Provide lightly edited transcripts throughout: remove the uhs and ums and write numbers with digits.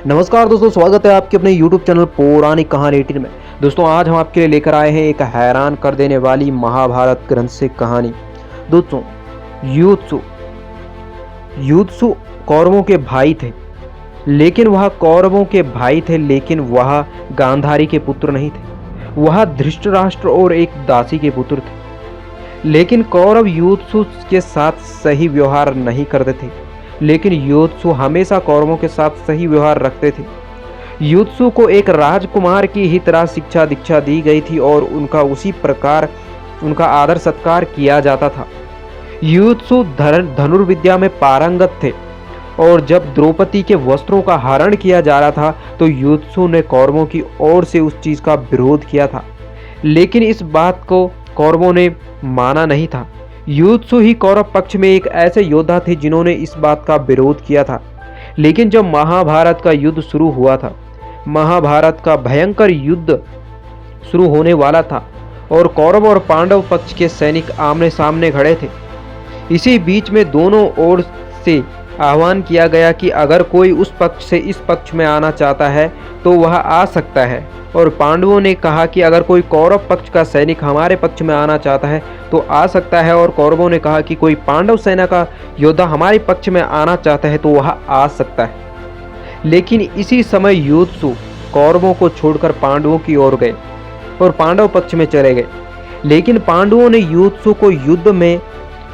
नमस्कार दोस्तों, स्वागत है आपके अपने YouTube चैनल पौराणिक कहानी 18 में। दोस्तों आज हम आपके लिए लेकर आए हैं एक हैरान कर देने वाली महाभारत ग्रंथ से कहानी। दोस्तों युत्सु युत्सु कौरवों के भाई थे, लेकिन वह गांधारी के पुत्र नहीं थे। वह धृतराष्ट्र और एक दासी के पुत्र थे। लेकिन कौरव युत्सु के साथ सही व्यवहार नहीं करते थे, लेकिन युत्सु हमेशा कौरवों के साथ सही व्यवहार रखते थे। युत्सु को एक राजकुमार की ही तरह शिक्षा दीक्षा दी गई थी और उनका उसी प्रकार उनका आदर सत्कार किया जाता था। युत्सु धनुर्विद्या में पारंगत थे और जब द्रौपदी के वस्त्रों का हरण किया जा रहा था तो युत्सु ने कौरवों की ओर से उस चीज का विरोध किया था, लेकिन इस बात को कौरवों ने माना नहीं था। युत्सु ही कौरव पक्ष में एक ऐसे योद्धा थे जिन्होंने इस बात का विरोध किया था। लेकिन जब महाभारत का युद्ध शुरू हुआ था, महाभारत का भयंकर युद्ध शुरू होने वाला था और कौरव और पांडव पक्ष के सैनिक आमने सामने खड़े थे। इसी बीच में दोनों ओर से आह्वान किया गया कि अगर कोई उस पक्ष से इस पक्ष में आना चाहता है तो वह आ सकता है, और पांडवों ने कहा कि अगर कोई कौरव पक्ष का सैनिक हमारे पक्ष में आना चाहता है तो आ सकता है, और कौरवों ने कहा कि कोई पांडव सेना का योद्धा हमारे पक्ष में आना चाहता है तो वह आ सकता है। लेकिन इसी समय युत्सु कौरवों को छोड़कर पांडवों की ओर गए और पांडव पक्ष में चले गए। लेकिन पांडवों ने युत्सु को युद्ध में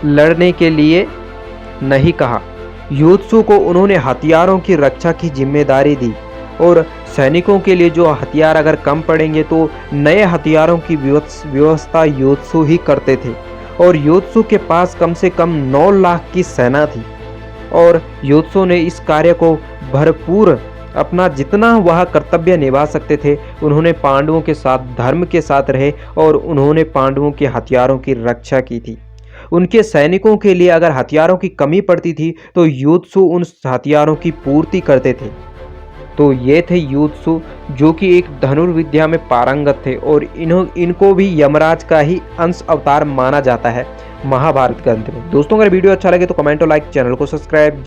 लड़ने के लिए नहीं कहा। युत्सु को उन्होंने हथियारों की रक्षा की जिम्मेदारी दी और सैनिकों के लिए जो हथियार अगर कम पड़ेंगे तो नए हथियारों की व्यवस्था युत्सु ही करते थे। और युत्सु के पास कम से कम 9 लाख की सेना थी और युत्सु ने इस कार्य को भरपूर अपना जितना वह कर्तव्य निभा सकते थे उन्होंने पांडवों के साथ धर्म के साथ रहे और उन्होंने पांडवों के हथियारों की रक्षा की थी। उनके सैनिकों के लिए अगर हथियारों की कमी पड़ती थी तो युत्सु उन हथियारों की पूर्ति करते थे। तो ये थे युत्सु जो कि एक धनुर्विद्या में पारंगत थे और इनको भी यमराज का ही अंश अवतार माना जाता है महाभारत ग्रंथ में। दोस्तों अगर वीडियो अच्छा लगे तो कमेंट और लाइक, चैनल को सब्सक्राइब।